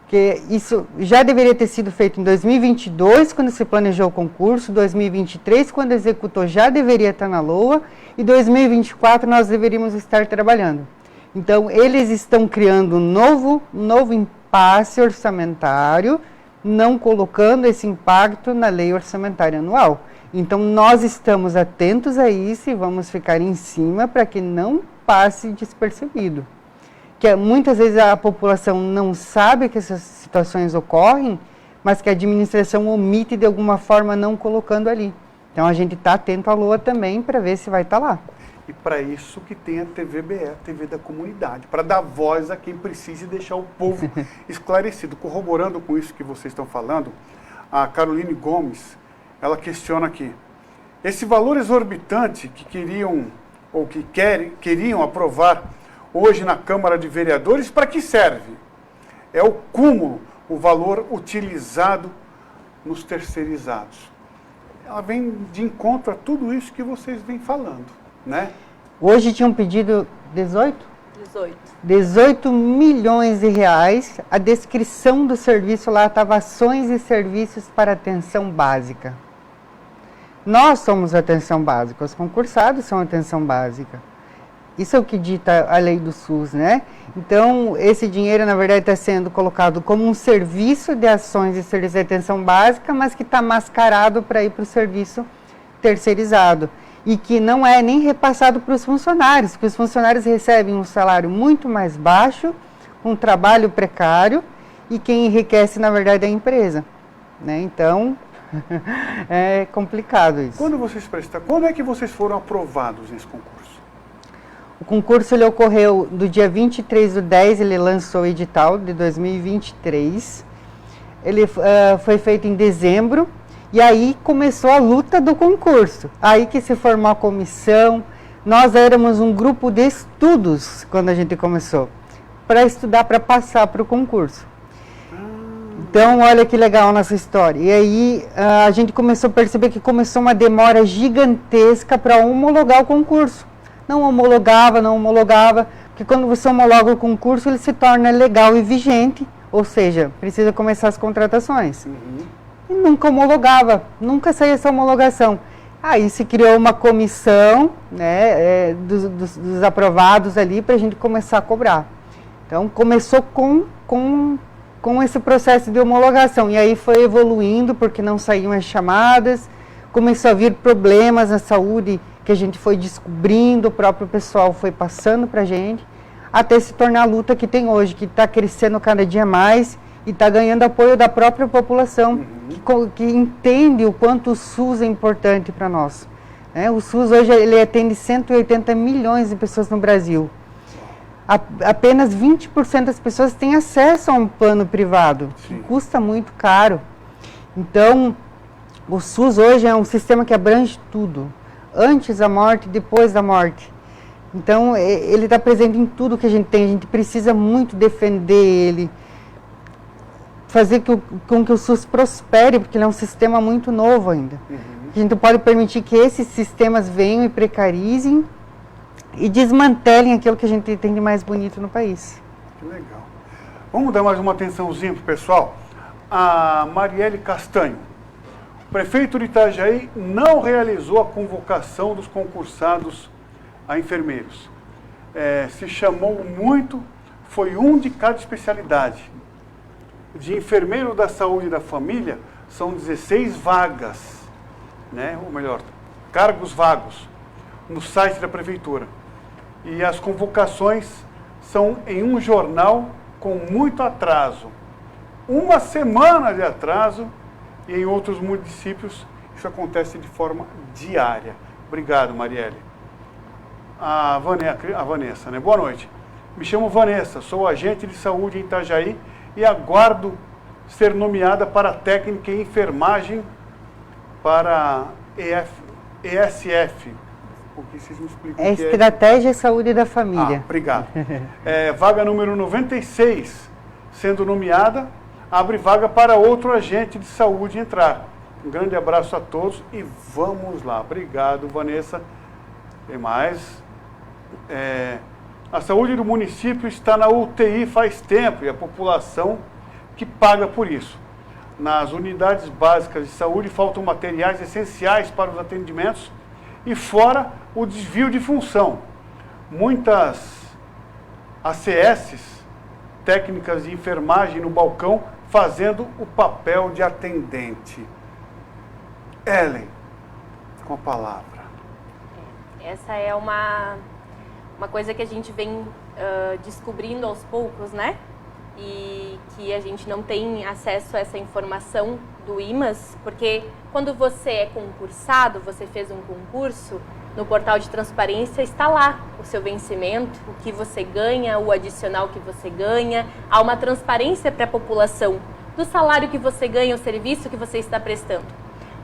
Porque isso já deveria ter sido feito em 2022, quando se planejou o concurso, 2023, quando executou, já deveria estar na LOA, e 2024 nós deveríamos estar trabalhando. Então, eles estão criando um novo impasse orçamentário, não colocando esse impacto na lei orçamentária anual. Então, nós estamos atentos a isso e vamos ficar em cima para que não passe despercebido. Que muitas vezes a população não sabe que essas situações ocorrem, mas que a administração omite de alguma forma não colocando ali. Então a gente está atento à LOA também para ver se vai estar lá. E para isso que tem a TVBE, a TV da comunidade, para dar voz a quem precisa e deixar o povo esclarecido. Corroborando com isso que vocês estão falando, a Caroline Gomes, ela questiona aqui, esse valor exorbitante que queriam, ou que queriam aprovar hoje na Câmara de Vereadores, para que serve? É o cúmulo, o valor utilizado nos terceirizados. Ela vem de encontro a tudo isso que vocês vêm falando, né? Hoje tinham pedido 18? 18. 18 milhões de reais. A descrição do serviço lá estava ações e serviços para atenção básica. Nós somos atenção básica, os concursados são atenção básica. Isso é o que dita a lei do SUS, né? Então, esse dinheiro, na verdade, está sendo colocado como um serviço de ações e serviços de atenção básica, mas que está mascarado para ir para o serviço terceirizado. E que não é nem repassado para os funcionários, porque os funcionários recebem um salário muito mais baixo, um trabalho precário, e quem enriquece, na verdade, é a empresa, né? Então, é complicado isso. Quando é que vocês foram aprovados nesse concurso? O concurso ele ocorreu do dia 23/10, ele lançou o edital de 2023. Ele foi feito em dezembro e aí começou a luta do concurso. Aí que se formou a comissão. Nós éramos um grupo de estudos quando a gente começou, para estudar, para passar para o concurso. Então, olha que legal a nossa história. E aí a gente começou a perceber que começou uma demora gigantesca para homologar o concurso. Não homologava, porque quando você homologa o concurso, ele se torna legal e vigente, ou seja, precisa começar as contratações. E nunca homologava, nunca saía essa homologação. Aí se criou uma comissão, né, dos aprovados ali, para a gente começar a cobrar. Então, começou com esse processo de homologação, e aí foi evoluindo, porque não saíam as chamadas, começou a vir problemas na saúde, que a gente foi descobrindo, o próprio pessoal foi passando para a gente, até se tornar a luta que tem hoje, que está crescendo cada dia mais e está ganhando apoio da própria população, que entende o quanto o SUS é importante para nós. O SUS hoje ele atende 180 milhões de pessoas no Brasil. Apenas 20% das pessoas têm acesso a um plano privado, que custa muito caro. Então, o SUS hoje é um sistema que abrange tudo. Antes da morte, depois da morte. Então, ele está presente em tudo que a gente tem. A gente precisa muito defender ele, fazer com que o SUS prospere, porque ele é um sistema muito novo ainda. A gente não pode permitir que esses sistemas venham e precarizem e desmantelem aquilo que a gente tem de mais bonito no país. Que legal. Vamos dar mais uma atençãozinha para o pessoal. A Marielle Castanho. O prefeito de Itajaí não realizou a convocação dos concursados a enfermeiros. Se chamou muito, foi um de cada especialidade. De enfermeiro da saúde e da família, são 16 vagas, né? Ou melhor, cargos vagos, no site da prefeitura. E as convocações são em um jornal com muito atraso. Uma semana de atraso. E em outros municípios, isso acontece de forma diária. Obrigado, Marielle. A Vanessa, né? Boa noite. Me chamo Vanessa, sou agente de saúde em Itajaí e aguardo ser nomeada para técnica em enfermagem para ESF. O que vocês me explicam? Estratégia Saúde da Família. Obrigado. Vaga número 96, sendo nomeada, abre vaga para outro agente de saúde entrar. Um grande abraço a todos e vamos lá. Obrigado, Vanessa. Tem mais. A saúde do município está na UTI faz tempo e a população que paga por isso. Nas unidades básicas de saúde faltam materiais essenciais para os atendimentos e fora o desvio de função. Muitas ACS, técnicas de enfermagem no balcão, fazendo o papel de atendente. Ellen, com a palavra. Essa é uma coisa que a gente vem descobrindo aos poucos, né? E que a gente não tem acesso a essa informação do IMAS, porque quando você é concursado, você fez um concurso, no portal de transparência está lá o seu vencimento, o que você ganha, o adicional que você ganha, há uma transparência para a população do salário que você ganha, o serviço que você está prestando.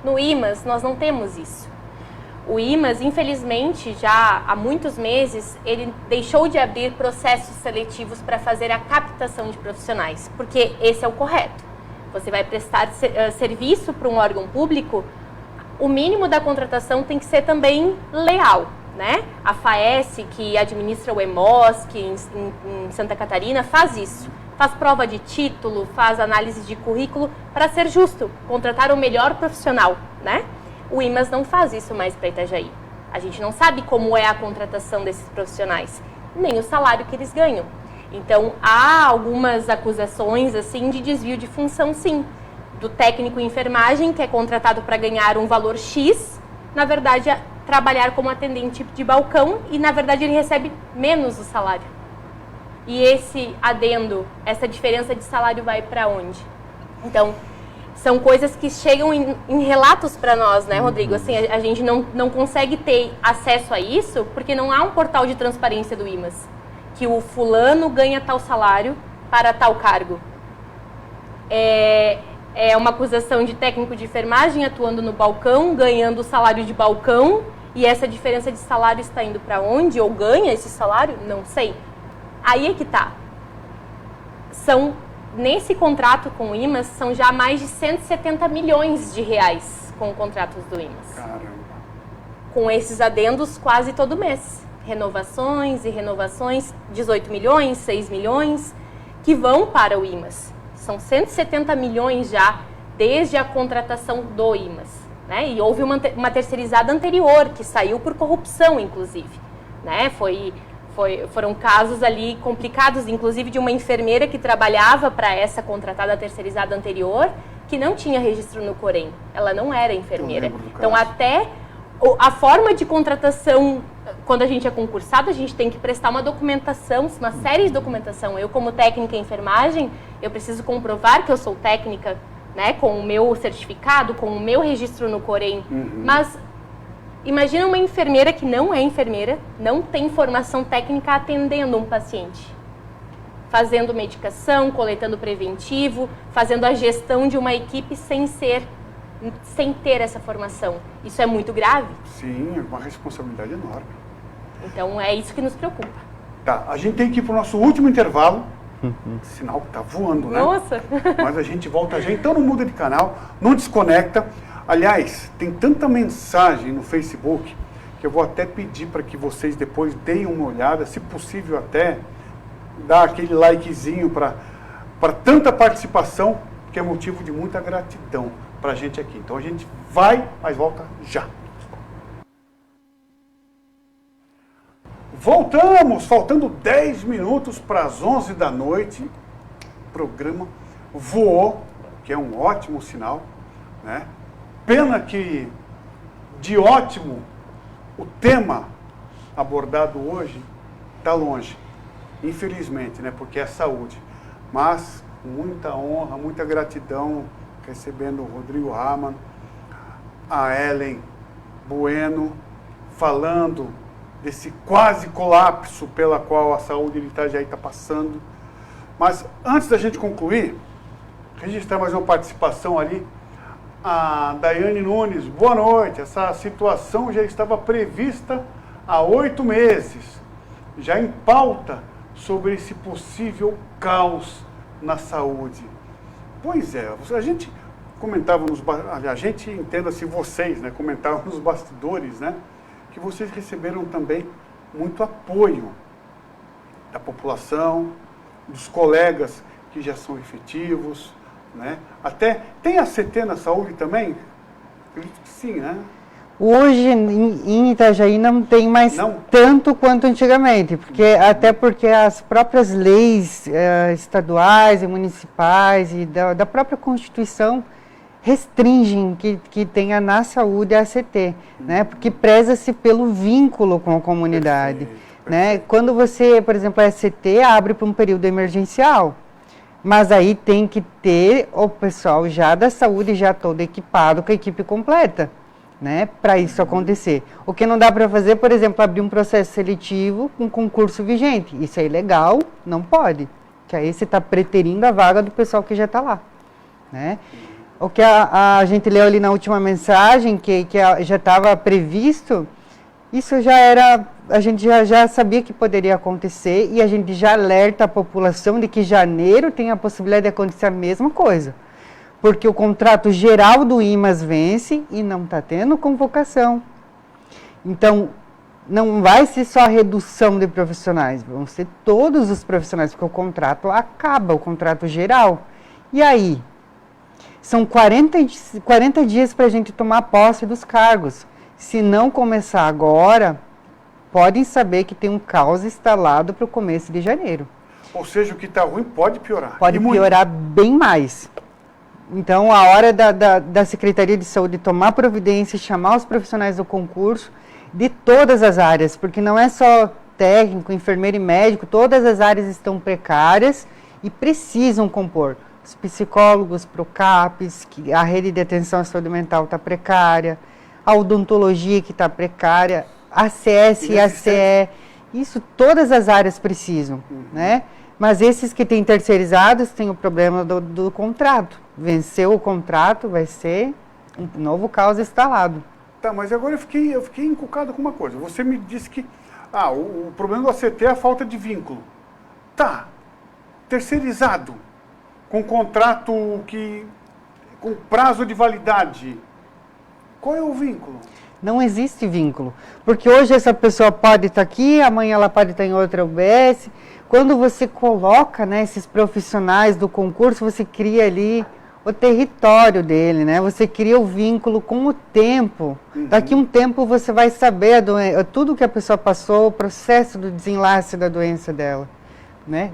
No IMAS, nós não temos isso. O IMAS, infelizmente, já há muitos meses, ele deixou de abrir processos seletivos para fazer a captação de profissionais, porque esse é o correto. Você vai prestar serviço para um órgão público, o mínimo da contratação tem que ser também leal, né? A FAES, que administra o EMOSC em Santa Catarina, faz isso. Faz prova de título, faz análise de currículo para ser justo, contratar o melhor profissional, né? O IMAS não faz isso mais para Itajaí. A gente não sabe como é a contratação desses profissionais, nem o salário que eles ganham. Então, há algumas acusações assim de desvio de função, sim. Do técnico em enfermagem, que é contratado para ganhar um valor X, na verdade, trabalhar como atendente de balcão e, na verdade, ele recebe menos o salário. E esse adendo, essa diferença de salário vai para onde? Então, são coisas que chegam em relatos para nós, né, Rodrigo? Assim, a gente não consegue ter acesso a isso porque não há um portal de transparência do IMAS, que o fulano ganha tal salário para tal cargo. É uma acusação de técnico de enfermagem atuando no balcão, ganhando o salário de balcão, e essa diferença de salário está indo para onde? Ou ganha esse salário? Não sei. Aí é que tá. Nesse contrato com o IMAS, são já mais de 170 milhões de reais com contratos do IMAS. Caramba. Com esses adendos quase todo mês. Renovações e renovações, 18 milhões, 6 milhões, que vão para o IMAS. São 170 milhões já desde a contratação do IMAS. Né? E houve uma terceirizada anterior, que saiu por corrupção, inclusive. Né? Foram casos ali complicados, inclusive de uma enfermeira que trabalhava para essa contratada terceirizada anterior, que não tinha registro no Corém. Ela não era enfermeira. Então, até a forma de contratação, quando a gente é concursado, a gente tem que prestar uma documentação, uma série de documentação. Eu, como técnica em enfermagem, eu preciso comprovar que eu sou técnica, né, com o meu certificado, com o meu registro no Corém. Mas imagina uma enfermeira que não é enfermeira, não tem formação técnica atendendo um paciente, fazendo medicação, coletando preventivo, fazendo a gestão de uma equipe sem ter essa formação. Isso é muito grave. Sim, é uma responsabilidade enorme. Então é isso que nos preocupa. Tá, a gente tem que ir para o nosso último intervalo. Sinal que tá voando, né? Nossa! Mas a gente volta já. Então não muda de canal, não desconecta. Aliás, tem tanta mensagem no Facebook que eu vou até pedir para que vocês depois deem uma olhada, se possível até dar aquele likezinho para tanta participação, que é motivo de muita gratidão para a gente aqui. Então a gente vai, mas volta já. Voltamos, faltando 10 minutos para as 11 da noite. O programa voou, que é um ótimo sinal, né? Pena que, de ótimo, o tema abordado hoje está longe, infelizmente, né? Porque é saúde. Mas, muita honra, muita gratidão, recebendo o Rodrigo Raman, a Ellen Bueno, falando desse quase colapso pela qual a saúde de Itajaí está passando. Mas, antes da gente concluir, registrar mais uma participação ali. A Daiane Nunes, boa noite. Essa situação já estava prevista há 8 meses, já em pauta sobre esse possível caos na saúde. Pois é, a gente comentava a gente, entenda-se vocês, né, comentavam nos bastidores, né, que vocês receberam também muito apoio da população, dos colegas que já são efetivos, né? Até, tem ACT na saúde também? Acredito que sim, né? Hoje, em Itajaí, não tem mais Não? tanto quanto antigamente, até porque as próprias leis estaduais e municipais e da própria Constituição restringem que tenha na saúde a ACT, né? Porque preza-se pelo vínculo com a comunidade. Né? Quando você, por exemplo, a ACT abre para um período emergencial, mas aí tem que ter o pessoal já da saúde já todo equipado com a equipe completa, né? Para isso acontecer. O que não dá para fazer, por exemplo, abrir um processo seletivo com concurso vigente. Isso é ilegal, não pode. Que aí você está preterindo a vaga do pessoal que já está lá, né? O que a gente leu ali na última mensagem, que já estava previsto, isso já era, a gente já sabia que poderia acontecer e a gente já alerta a população de que janeiro tem a possibilidade de acontecer a mesma coisa. Porque o contrato geral do IMAS vence e não está tendo convocação. Então, não vai ser só a redução de profissionais, vão ser todos os profissionais, porque o contrato acaba, o contrato geral. E aí? São 40 dias para a gente tomar posse dos cargos. Se não começar agora, podem saber que tem um caos instalado para o começo de janeiro. Ou seja, o que está ruim pode piorar. Pode piorar bem mais. Então, a hora da Secretaria de Saúde tomar providência, chamar os profissionais do concurso de todas as áreas, porque não é só técnico, enfermeiro e médico, todas as áreas estão precárias e precisam compor. Os psicólogos, PROCAPs, que a rede de atenção à saúde mental está precária, a odontologia que está precária, ACS e ACE, isso todas as áreas precisam, né? Mas esses que têm terceirizados têm o problema do contrato. Venceu o contrato, vai ser um novo caos instalado. Tá, mas agora eu fiquei encucado com uma coisa. Você me disse que o problema do ACT é a falta de vínculo. Tá, terceirizado, com contrato com prazo de validade. Qual é o vínculo? Não existe vínculo, porque hoje essa pessoa pode estar aqui, amanhã ela pode estar em outra UBS. Quando você coloca, né, esses profissionais do concurso, você cria ali o território dele, né? Você cria o vínculo com o tempo. Daqui a um tempo você vai saber tudo que a pessoa passou, o processo do desenlace da doença dela. Né?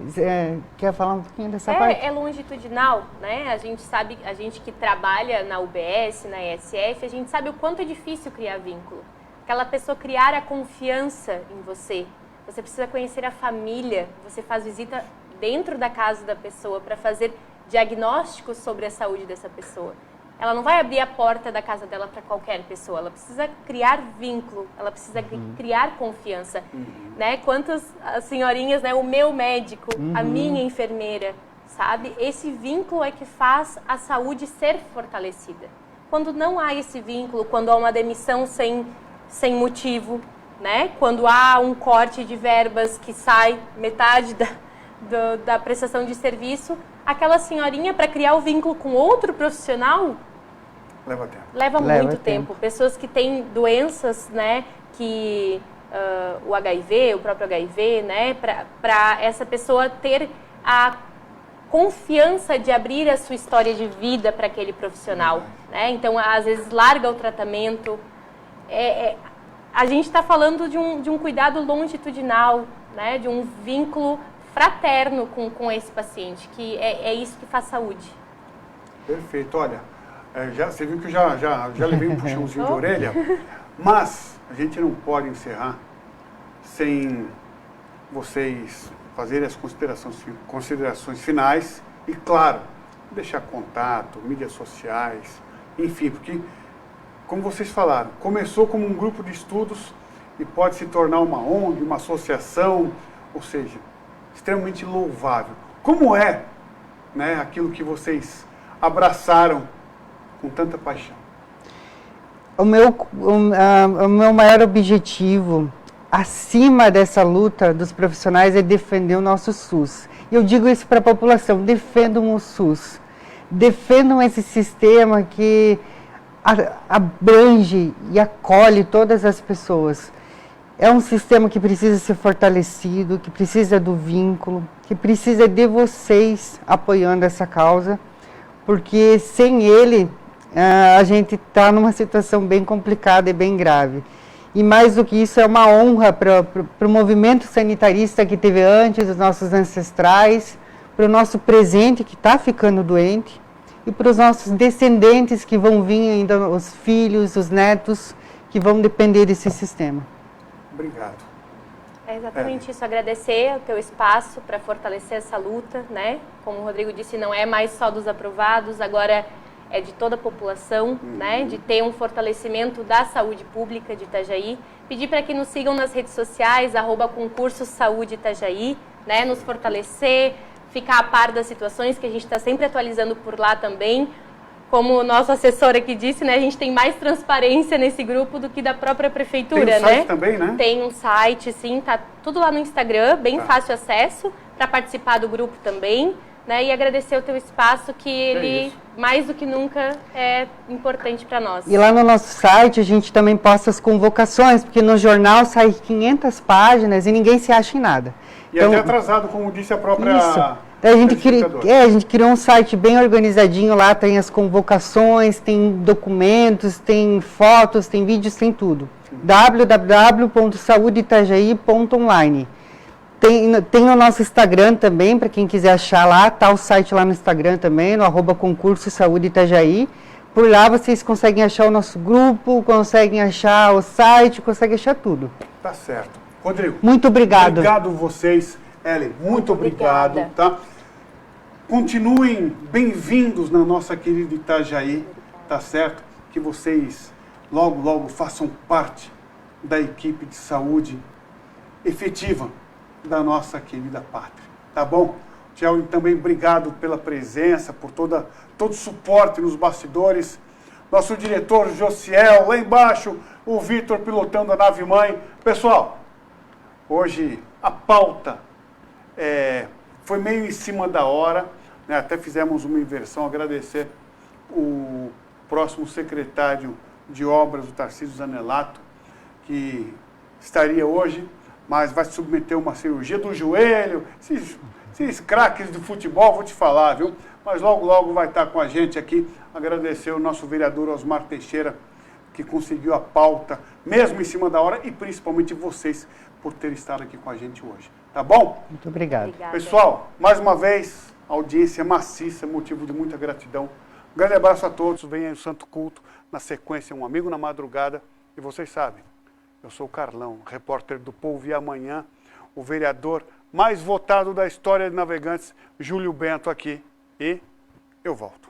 Quer falar um pouquinho dessa parte? É longitudinal, né? A gente sabe, a gente que trabalha na UBS, na ESF, a gente sabe o quanto é difícil criar vínculo. Aquela pessoa criar a confiança em você. Você precisa conhecer a família, você faz visita dentro da casa da pessoa para fazer diagnósticos sobre a saúde dessa pessoa. Ela não vai abrir a porta da casa dela para qualquer pessoa, ela precisa criar vínculo, ela precisa criar confiança, né? Quantas senhorinhas, né? O meu médico, a minha enfermeira, sabe? Esse vínculo é que faz a saúde ser fortalecida. Quando não há esse vínculo, quando há uma demissão sem motivo, né? Quando há um corte de verbas que sai metade da prestação de serviço, aquela senhorinha, para criar o vínculo com outro profissional, leva tempo. Leva muito tempo. Pessoas que têm doenças, né, que o HIV, o próprio HIV, né, para essa pessoa ter a confiança de abrir a sua história de vida para aquele profissional, né? Então, às vezes, larga o tratamento. A gente está falando de um cuidado longitudinal, né, de um vínculo fraterno com esse paciente, que é isso que faz saúde. Perfeito. Olha, você viu que eu já levei um puxãozinho de orelha, mas a gente não pode encerrar sem vocês fazerem as considerações finais e, claro, deixar contato, mídias sociais, enfim, porque, como vocês falaram, começou como um grupo de estudos e pode se tornar uma ONG, uma associação, ou seja, extremamente louvável. Como é, né, aquilo que vocês abraçaram com tanta paixão? O meu maior objetivo, acima dessa luta dos profissionais, é defender o nosso SUS. E eu digo isso para a população: defendam o SUS. Defendam esse sistema que abrange e acolhe todas as pessoas. É um sistema que precisa ser fortalecido, que precisa do vínculo. que precisa de vocês apoiando essa causa, porque sem ele a gente está numa situação bem complicada e bem grave. E mais do que isso, é uma honra para o movimento sanitarista que teve antes, os nossos ancestrais, para o nosso presente que está ficando doente, e para os nossos descendentes que vão vir ainda, os filhos, os netos, que vão depender desse sistema. Obrigado. É exatamente isso, agradecer o teu espaço para fortalecer essa luta, né? Como o Rodrigo disse, não é mais só dos aprovados, agora é de toda a população, né? De ter um fortalecimento da saúde pública de Itajaí. Pedir para que nos sigam nas redes sociais, @concurso Saúde Itajaí, né? Nos fortalecer, ficar a par das situações que a gente está sempre atualizando por lá também. Como o nosso assessor aqui disse, né, a gente tem mais transparência nesse grupo do que da própria prefeitura, tem um né? site também, né? Tem um site, sim, tá tudo lá no Instagram, bem fácil acesso para participar do grupo também, né? E agradecer o teu espaço, que ele, mais do que nunca, é importante para nós. E lá no nosso site a gente também posta as convocações, porque no jornal sai 500 páginas e ninguém se acha em nada. E até atrasado, como disse a própria... Isso. A gente criou um site bem organizadinho lá, tem as convocações, tem documentos, tem fotos, tem vídeos, tem tudo. www.saudeitajaí.online. Tem no nosso Instagram também, para quem quiser achar lá, tá o site lá no Instagram também, no @concurso Saúde Itajaí. Por lá vocês conseguem achar o nosso grupo, conseguem achar o site, conseguem achar tudo. Tá certo. Rodrigo. Muito obrigado. Obrigado vocês. Ellen, muito obrigado. Tá? Continuem bem-vindos na nossa querida Itajaí, tá certo? Que vocês logo, logo façam parte da equipe de saúde efetiva da nossa querida pátria, tá bom? Tchau, e também obrigado pela presença, por todo o suporte nos bastidores. Nosso diretor Josiel, lá embaixo, o Vitor pilotando a nave-mãe. Pessoal, hoje a pauta foi meio em cima da hora, né? Até fizemos uma inversão, agradecer o próximo secretário de obras, o Tarcísio Zanelato, que estaria hoje, mas vai submeter uma cirurgia do joelho, esses craques de futebol, vou te falar, viu? Mas logo, logo vai estar com a gente aqui. Agradecer o nosso vereador Osmar Teixeira, que conseguiu a pauta, mesmo em cima da hora, e principalmente vocês por terem estado aqui com a gente hoje. Tá bom? Muito obrigado. Obrigada. Pessoal, mais uma vez, audiência maciça, motivo de muita gratidão. Um grande abraço a todos. Vem aí o Santo Culto, na sequência, Um Amigo na Madrugada. E vocês sabem, eu sou o Carlão, repórter do Povo, e amanhã o vereador mais votado da história de Navegantes, Júlio Bento, aqui. E eu volto.